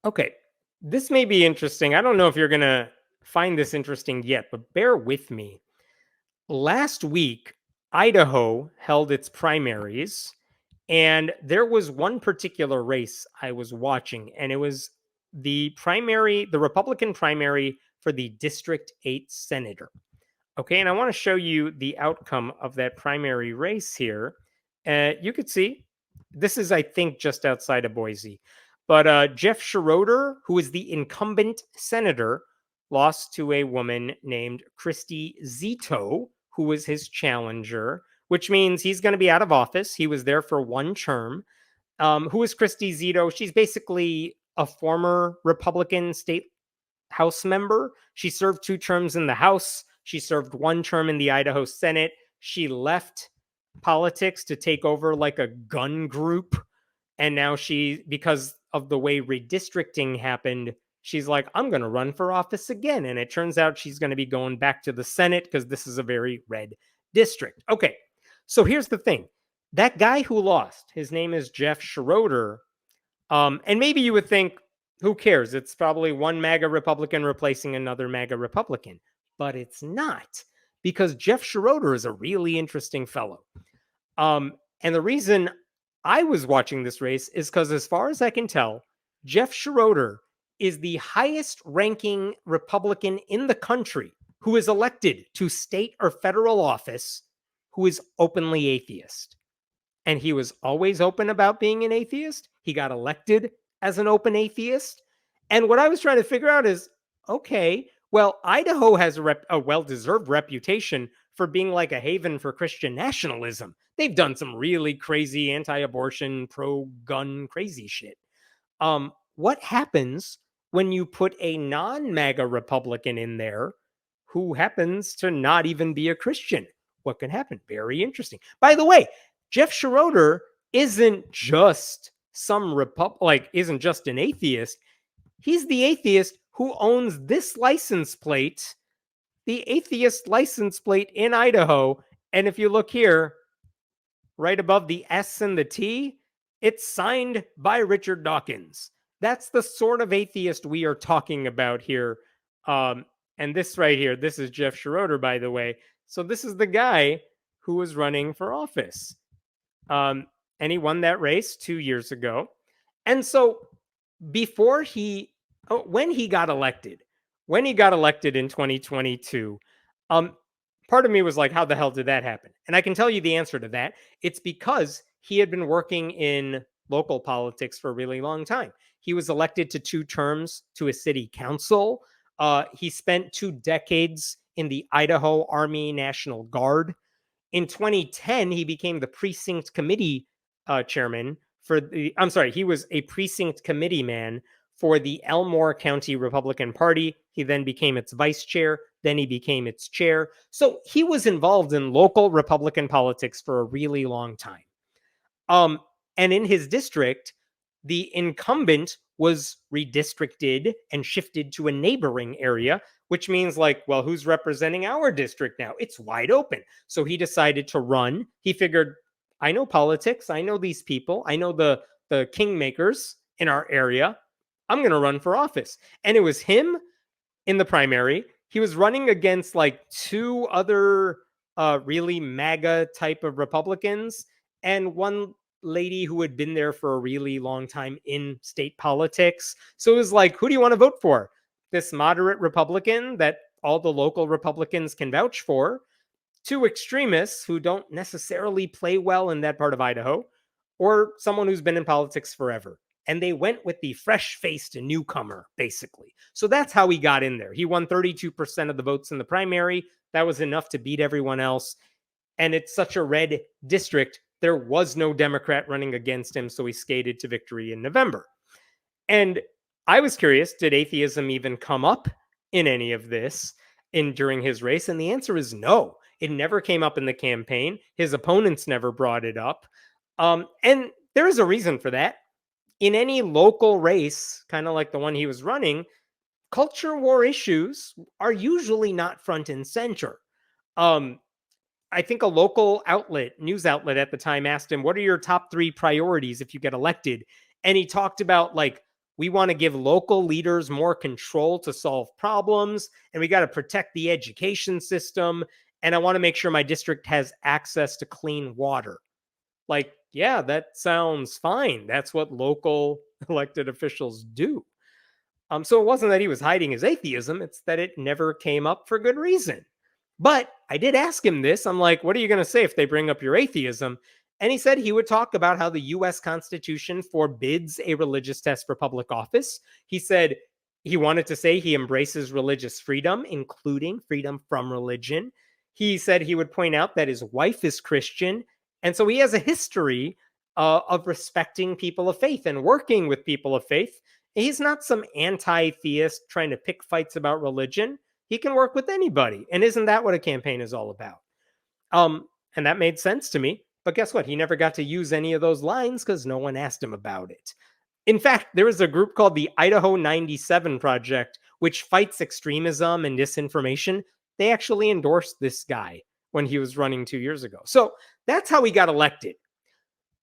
Okay, this may be interesting. I don't know if you're going to find this interesting yet, but bear with me. Last week, Idaho held its primaries, and there was one particular race I was watching, and it was the Republican primary for the District 8 senator. Okay, and I want to show you the outcome of that primary race here. You could see this is, I think, just outside of Boise. But Geoff Schroeder, who is the incumbent senator, lost to a woman named Christy Zito, who was his challenger, which means he's going to be out of office. He was there for one term. Who is Christy Zito? She's basically a former Republican state House member. She served 2 terms in the House. She served 1 term in the Idaho Senate. She left politics to take over like a gun group. And now because of the way redistricting happened, she's like, I'm going to run for office again. And it turns out she's going to be going back to the Senate because this is a very red district. Okay, so here's the thing. That guy who lost, his name is Geoff Schroeder. And maybe you would think, who cares? It's probably one MAGA Republican replacing another MAGA Republican. But it's not, because Geoff Schroeder is a really interesting fellow. And the reason I was watching this race is because, as far as I can tell, Geoff Schroeder is the highest ranking Republican in the country who is elected to state or federal office who is openly atheist. And he was always open about being an atheist. He got elected as an open atheist. And what I was trying to figure out is, okay, well, Idaho has a well-deserved reputation for being like a haven for Christian nationalism. They've done some really crazy anti-abortion, pro-gun crazy shit. What happens when you put a non-MAGA Republican in there who happens to not even be a Christian? What can happen? Very interesting. By the way, Geoff Schroeder isn't just isn't just an atheist. He's the atheist who owns this license plate, the atheist license plate in Idaho. And if you look here, right above the S and the T, it's signed by Richard Dawkins. That's the sort of atheist we are talking about here. And this right here, this is Geoff Schroeder, by the way. So this is the guy who was running for office. And he won that race 2 years ago. And so when he got elected in 2022, part of me was like, how the hell did that happen? And I can tell you the answer to that. It's because he had been working in local politics for a really long time. He was elected to 2 terms to a city council. He spent 2 decades in the Idaho Army National Guard. In 2010, he became the precinct committee chairman he was a precinct committee man for the Elmore County Republican Party. He then became its vice chair. Then he became its chair. So he was involved in local Republican politics for a really long time. And in his district, the incumbent was redistricted and shifted to a neighboring area, which means like, well, who's representing our district now? It's wide open. So he decided to run. He figured, I know politics. I know these people. I know the kingmakers in our area. I'm going to run for office. And it was him in the primary. He was running against like 2 other really MAGA type of Republicans and one lady who had been there for a really long time in state politics. So it was like, who do you want to vote for? This moderate Republican that all the local Republicans can vouch for, 2 extremists who don't necessarily play well in that part of Idaho, or someone who's been in politics forever. And they went with the fresh-faced newcomer, basically. So that's how he got in there. He won 32% of the votes in the primary. That was enough to beat everyone else. And it's such a red district, there was no Democrat running against him, so he skated to victory in November. And I was curious, did atheism even come up in any of this during his race? And the answer is no. It never came up in the campaign. His opponents never brought it up. And there is a reason for that. In any local race, kind of like the one he was running, culture war issues are usually not front and center. I think a local news outlet at the time asked him, what are your top 3 priorities if you get elected? And he talked about like We want to give local leaders more control to solve problems, and we got to protect the education system. And I want to make sure my district has access to clean water. Like, yeah, that sounds fine. That's what local elected officials do. So it wasn't that he was hiding his atheism, it's that it never came up for good reason. But I did ask him this. I'm like, what are you going to say if they bring up your atheism? And he said he would talk about how the US Constitution forbids a religious test for public office. He said he wanted to say he embraces religious freedom, including freedom from religion. He said he would point out that his wife is Christian. And so he has a history of respecting people of faith and working with people of faith. He's not some anti-theist trying to pick fights about religion. He can work with anybody. And isn't that what a campaign is all about? And that made sense to me. But guess what? He never got to use any of those lines because no one asked him about it. In fact, there was a group called the Idaho 97 Project, which fights extremism and disinformation. They actually endorsed this guy when he was running 2 years ago. So that's how he got elected.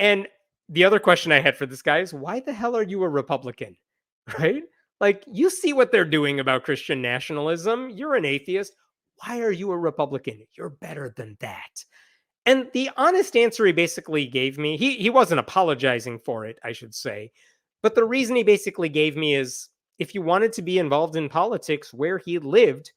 And the other question I had for this guy is, why the hell are you a Republican? Right? Like, you see what they're doing about Christian nationalism. You're an atheist. Why are you a Republican? You're better than that. And the honest answer he basically gave me, he wasn't apologizing for it, I should say. But the reason he basically gave me is, if you wanted to be involved in politics where he lived,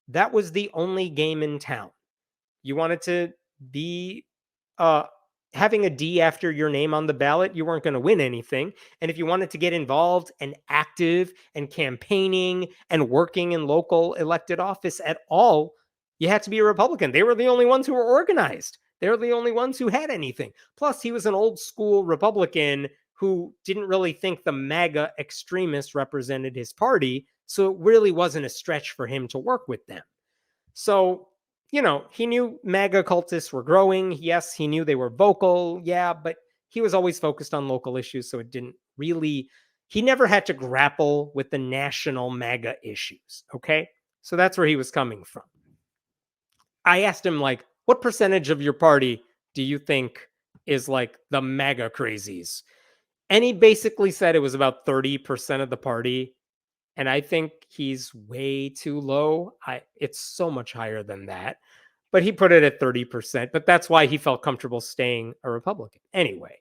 that was the only game in town. You wanted to be uh, having a D after your name on the ballot, you weren't going to win anything. And if you wanted to get involved and active and campaigning and working in local elected office at all, you had to be a Republican. They were the only ones who were organized. They were the only ones who had anything. Plus, he was an old school Republican who didn't really think the MAGA extremists represented his party. So it really wasn't a stretch for him to work with them. So, he knew MAGA cultists were growing. Yes, he knew they were vocal. Yeah, but he was always focused on local issues. So it didn't really, he never had to grapple with the national MAGA issues. Okay. So that's where he was coming from. I asked him, like, what percentage of your party do you think is like the MAGA crazies? And he basically said it was about 30% of the party. And I think he's way too low. It's so much higher than that. But he put it at 30%. But that's why he felt comfortable staying a Republican. Anyway,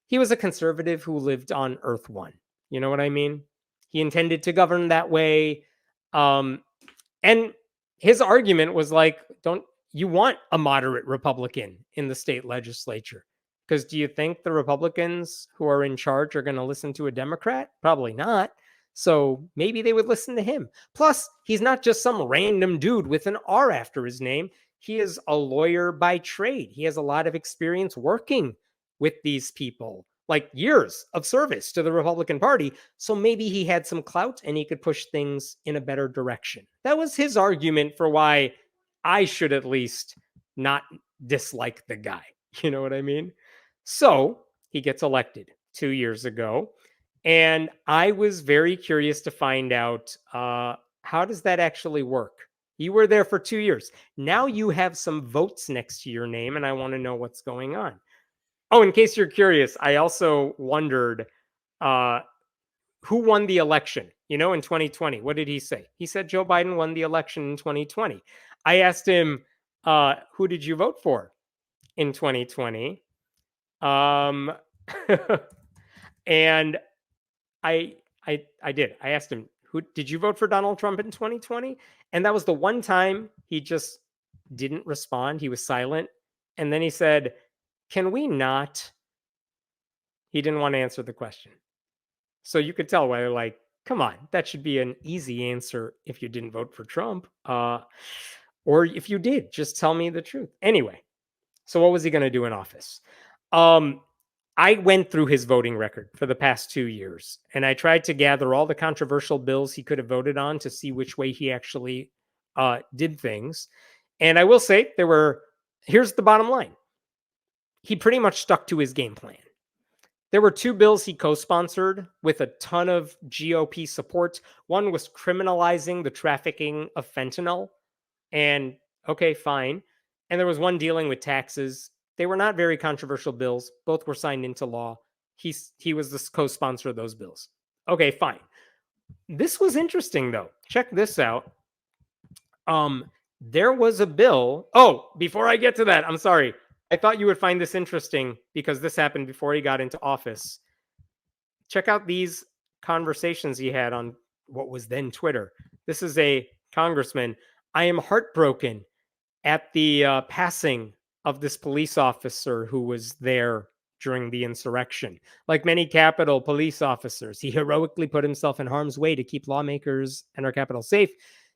he was a conservative who lived on Earth One. You know what I mean? He intended to govern that way. And his argument was like, don't you want a moderate Republican in the state legislature? Because do you think the Republicans who are in charge are going to listen to a Democrat? Probably not. So maybe they would listen to him. Plus, he's not just some random dude with an R after his name. He is a lawyer by trade. He has a lot of experience working with these people, like years of service to the Republican Party. So maybe he had some clout and he could push things in a better direction. That was his argument for why I should at least not dislike the guy. You know what I mean? So he gets elected 2 years ago. And I was very curious to find out how does that actually work? You were there for 2 years. Now you have some votes next to your name, and I want to know what's going on. Oh, in case you're curious, I also wondered uh, who won the election, in 2020. What did he say? He said Joe Biden won the election in 2020. I asked him, who did you vote for in 2020? Um, and I did. I asked him, "Who did you vote for Donald Trump in 2020?" And that was the one time he just didn't respond. He was silent. And then he said, "Can we not?" He didn't want to answer the question. So you could tell why they're like, come on, that should be an easy answer if you didn't vote for Trump. Or if you did, just tell me the truth. Anyway, so what was he going to do in office? I went through his voting record for the past 2 years, and I tried to gather all the controversial bills he could have voted on to see which way he actually did things. And I will say here's the bottom line. He pretty much stuck to his game plan. There were two bills he co-sponsored with a ton of GOP support. One was criminalizing the trafficking of fentanyl. And okay, fine. And there was one dealing with taxes. They were not very controversial bills. Both were signed into law. He was the co-sponsor of those bills. Okay, fine. This was interesting though. Check this out. There was a bill. Oh, before I get to that, I'm sorry. I thought you would find this interesting because this happened before he got into office. Check out these conversations he had on what was then Twitter. This is a congressman. I am heartbroken at the passing of this police officer who was there during the insurrection. Like many Capitol police officers, he heroically put himself in harm's way to keep lawmakers and our Capitol safe.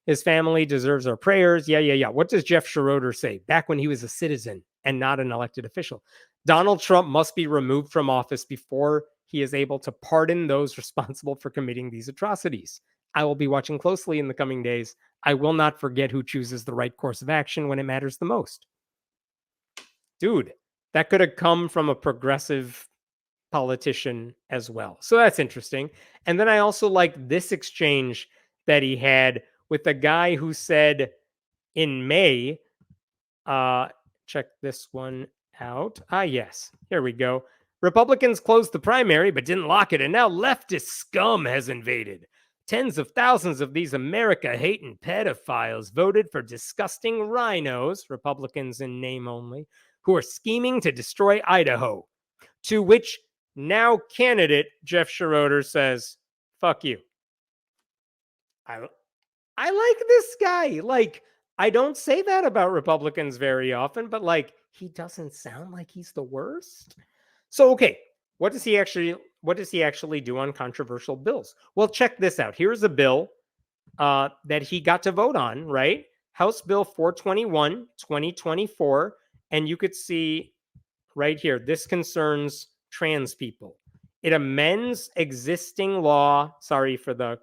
His family deserves our prayers. Yeah, yeah, yeah. What does Geoff Schroeder say back when he was a citizen and not an elected official? Donald Trump must be removed from office before he is able to pardon those responsible for committing these atrocities. I will be watching closely in the coming days. I will not forget who chooses the right course of action when it matters the most. Dude, that could have come from a progressive politician as well. So that's interesting. And then I also like this exchange that he had with a guy who said in May, uh, check this one out. Yes, here we go. Republicans closed the primary but didn't lock it, and now leftist scum has invaded. Tens of thousands of these America-hating pedophiles voted for disgusting rhinos, Republicans in name only, who are scheming to destroy Idaho. To which now candidate Geoff Schroeder says, fuck you. I like this guy. Like, I don't say that about Republicans very often, but like, he doesn't sound like he's the worst. So, okay, what does he actually do on controversial bills? Well, check this out. Here's a bill that he got to vote on, right? House Bill 421, 2024. And you could see right here, this concerns trans people. It amends existing law. Sorry for the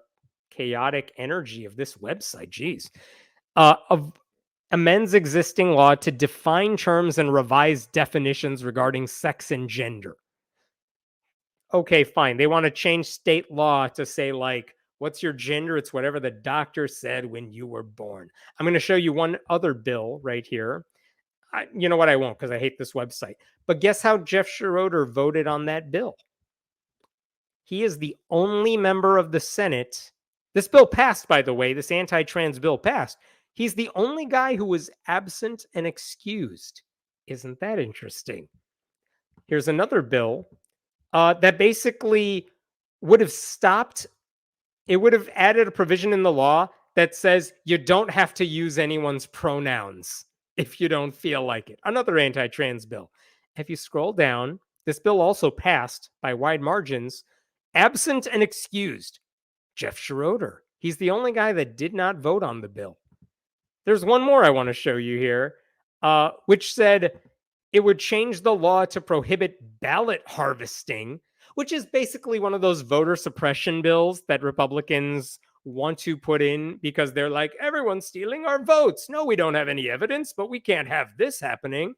chaotic energy of this website. Geez. Amends existing law to define terms and revise definitions regarding sex and gender. Okay, fine. They want to change state law to say, like, what's your gender? It's whatever the doctor said when you were born. I'm going to show you one other bill right here. You know what? I won't because I hate this website. But guess how Geoff Schroeder voted on that bill? He is the only member of the Senate. This bill passed, by the way. This anti-trans bill passed. He's the only guy who was absent and excused. Isn't that interesting? Here's another bill that basically would have stopped. It would have added a provision in the law that says you don't have to use anyone's pronouns if you don't feel like it. Another anti-trans bill. If you scroll down, this bill also passed by wide margins. Absent and excused, Geoff Schroeder. He's the only guy that did not vote on the bill. There's one more I want to show you here, which said it would change the law to prohibit ballot harvesting, which is basically one of those voter suppression bills that Republicans want to put in because they're like, everyone's stealing our votes. No, we don't have any evidence, but we can't have this happening.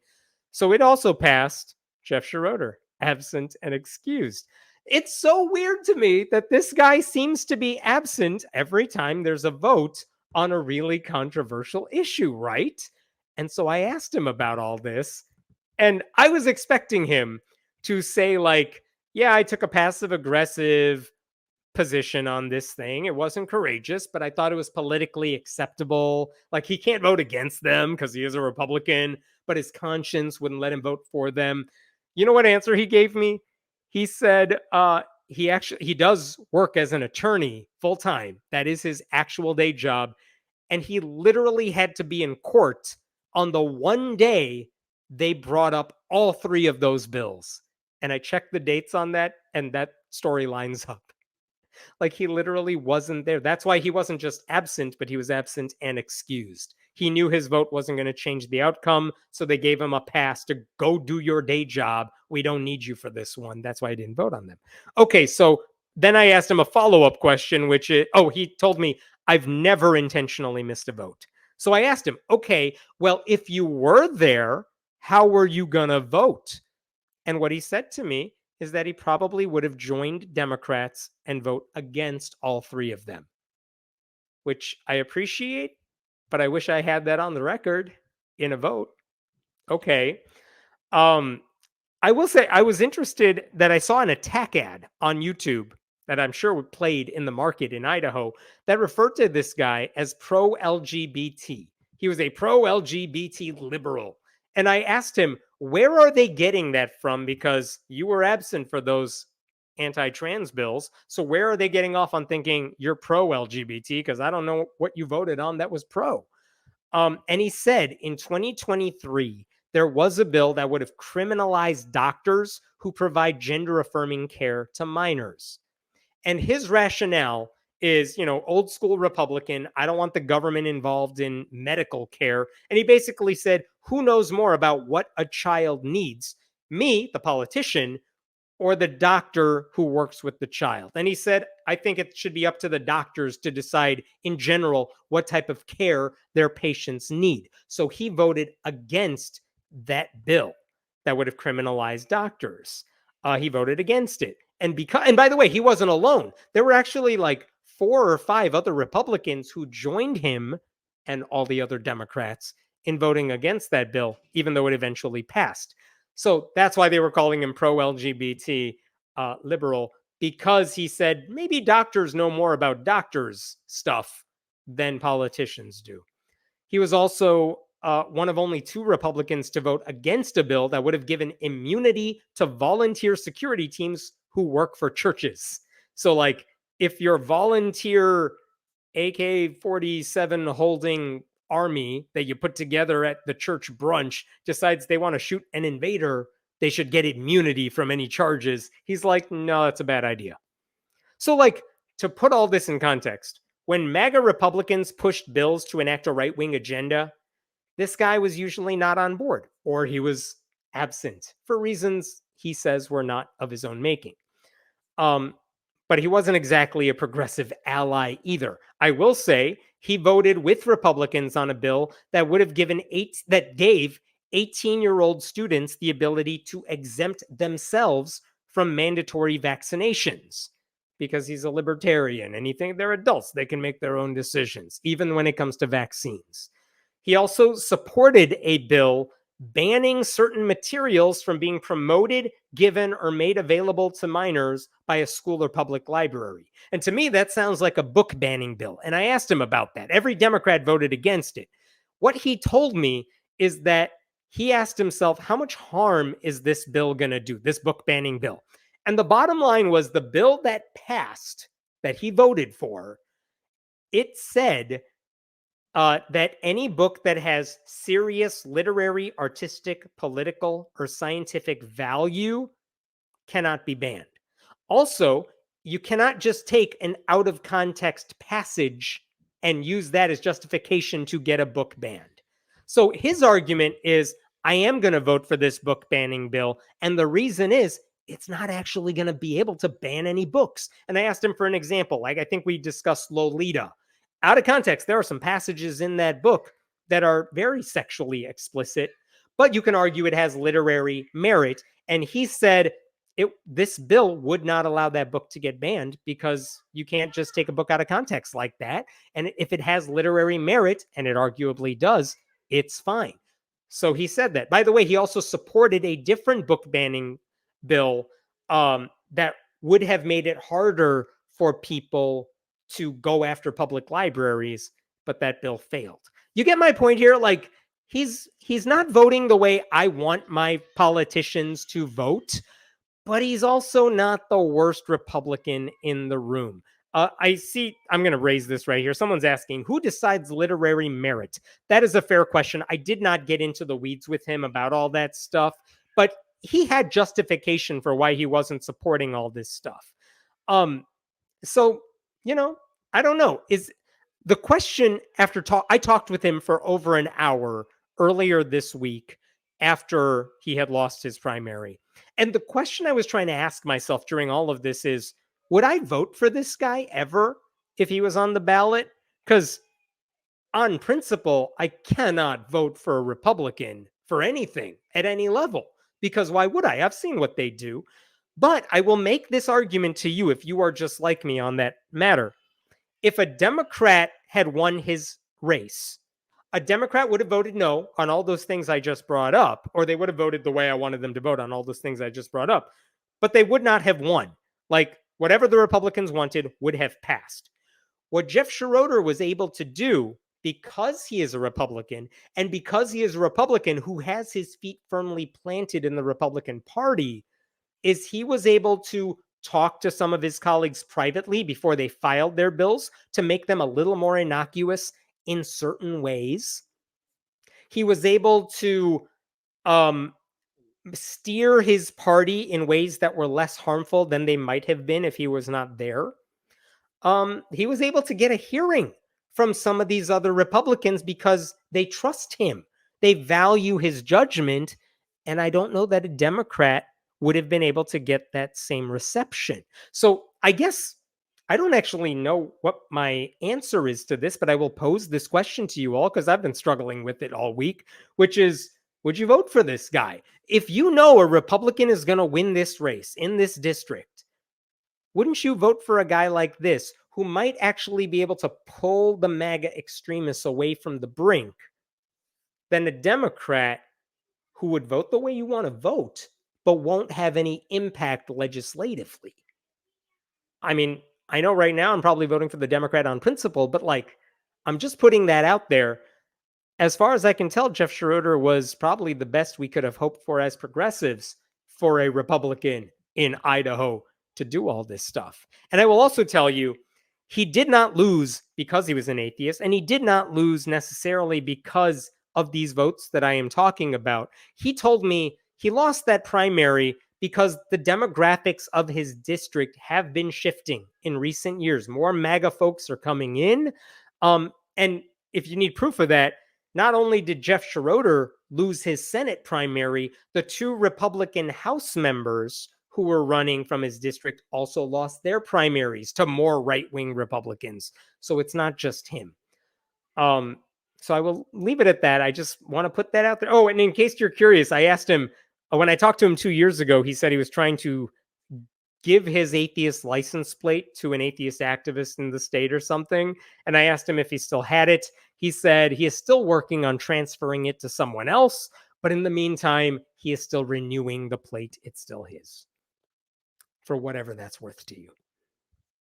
So it also passed. Geoff Schroeder, absent and excused. It's so weird to me that this guy seems to be absent every time there's a vote on a really controversial issue, right? And so I asked him about all this, and I was expecting him to say, like, yeah, I took a passive aggressive position on this thing. It wasn't courageous, but I thought it was politically acceptable. Like, he can't vote against them because he is a Republican, but his conscience wouldn't let him vote for them. You know what answer he gave me? He said he does work as an attorney full time. That is his actual day job. And he literally had to be in court on the one day they brought up all three of those bills. And I checked the dates on that, and that story lines up. Like, he literally wasn't there. That's why he wasn't just absent, but he was absent and excused. He knew his vote wasn't going to change the outcome, so they gave him a pass to go do your day job. We don't need you for this one. That's why I didn't vote on them. Okay, so then I asked him a follow-up question, which is, he told me, I've never intentionally missed a vote. So I asked him, okay, well, if you were there, how were you going to vote? And what he said to me is that he probably would have joined Democrats and vote against all three of them, which I appreciate, but I wish I had that on the record in a vote. Okay. I will say I was interested that I saw an attack ad on YouTube that I'm sure played in the market in Idaho that referred to this guy as pro-LGBT. He was a pro-LGBT liberal. And I asked him, where are they getting that from? Because you were absent for those anti-trans bills. So where are they getting off on thinking you're pro-LGBT? Because I don't know what you voted on that was pro. And he said in 2023, there was a bill that would have criminalized doctors who provide gender affirming care to minors. And his rationale is, old school Republican. I don't want the government involved in medical care. And he basically said, who knows more about what a child needs? Me, the politician, or the doctor who works with the child. And he said, I think it should be up to the doctors to decide in general what type of care their patients need. So he voted against that bill that would have criminalized doctors. He voted against it. And by the way, he wasn't alone. There were actually like 4 or 5 other Republicans who joined him and all the other Democrats in voting against that bill, even though it eventually passed. So that's why they were calling him pro-LGBT liberal, because he said maybe doctors know more about doctors' stuff than politicians do. He was also one of only 2 Republicans to vote against a bill that would have given immunity to volunteer security teams who work for churches. So, like, if your volunteer AK-47 holding army that you put together at the church brunch decides they want to shoot an invader, they should get immunity from any charges. He's like, no, that's a bad idea. So, like, to put all this in context, when MAGA Republicans pushed bills to enact a right-wing agenda, this guy was usually not on board, or he was absent for reasons he says were not of his own making. But he wasn't exactly a progressive ally either. I will say he voted with Republicans on a bill that would have gave 18-year-old students the ability to exempt themselves from mandatory vaccinations, because he's a libertarian and he thinks they're adults. They can make their own decisions, even when it comes to vaccines. He also supported a bill banning certain materials from being promoted, given, or made available to minors by a school or public library. And to me, that sounds like a book banning bill. And I asked him about that. Every Democrat voted against it. What he told me is that he asked himself, how much harm is this bill going to do, this book banning bill? And the bottom line was the bill that passed, that he voted for, it said that any book that has serious literary, artistic, political, or scientific value cannot be banned. Also, you cannot just take an out of context passage and use that as justification to get a book banned. So his argument is, I am going to vote for this book banning bill. And the reason is, it's not actually going to be able to ban any books. And I asked him for an example. Like, I think we discussed Lolita. Out of context, there are some passages in that book that are very sexually explicit, but you can argue it has literary merit. And he said this bill would not allow that book to get banned, because you can't just take a book out of context like that. And if it has literary merit, and it arguably does, it's fine. So he said that. By the way, he also supported a different book banning bill that would have made it harder for people to go after public libraries, but that bill failed. You get my point here? Like, he's not voting the way I want my politicians to vote, but he's also not the worst Republican in the room. I see, I'm going to raise this right here. Someone's asking, who decides literary merit? That is a fair question. I did not get into the weeds with him about all that stuff, but he had justification for why he wasn't supporting all this stuff. So, I don't know. Is the question after I talked with him for over an hour earlier this week after he had lost his primary. And the question I was trying to ask myself during all of this is, would I vote for this guy ever if he was on the ballot? Because on principle, I cannot vote for a Republican for anything at any level, because why would I? I've seen what they do. But I will make this argument to you if you are just like me on that matter. If a Democrat had won his race, a Democrat would have voted no on all those things I just brought up, or they would have voted the way I wanted them to vote on all those things I just brought up, but they would not have won. Like, Whatever the Republicans wanted would have passed. What Geoff Schroeder was able to do, because he is a Republican, and because he is a Republican who has his feet firmly planted in the Republican Party, is he was able to talk to some of his colleagues privately before they filed their bills to make them a little more innocuous in certain ways. He was able to steer his party in ways that were less harmful than they might have been if he was not there. He was able to get a hearing from some of these other Republicans because they trust him. They value his judgment. And I don't know that a Democrat would have been able to get that same reception. So I guess I don't actually know what my answer is to this, but I will pose this question to you all because I've been struggling with it all week, which is, would you vote for this guy? If you know a Republican is going to win this race in this district, wouldn't you vote for a guy like this who might actually be able to pull the MAGA extremists away from the brink than a Democrat who would vote the way you want to vote, but won't have any impact legislatively? I mean, I know right now I'm probably voting for the Democrat on principle, but like, I'm just putting that out there. As far as I can tell, Geoff Schroeder was probably the best we could have hoped for as progressives for a Republican in Idaho to do all this stuff. And I will also tell you, he did not lose because he was an atheist, and he did not lose necessarily because of these votes that I am talking about. He told me he lost that primary because the demographics of his district have been shifting in recent years. More MAGA folks are coming in. And if you need proof of that, not only did Geoff Schroeder lose his Senate primary, the two Republican House members who were running from his district also lost their primaries to more right-wing Republicans. So it's not just him. So I will leave it at that. I just want to put that out there. Oh, and in case you're curious, I asked him, when I talked to him 2 years ago, he said he was trying to give his atheist license plate to an atheist activist in the state or something. And I asked him if he still had it. He said he is still working on transferring it to someone else, but in the meantime, he is still renewing the plate. It's still his, for whatever that's worth to you.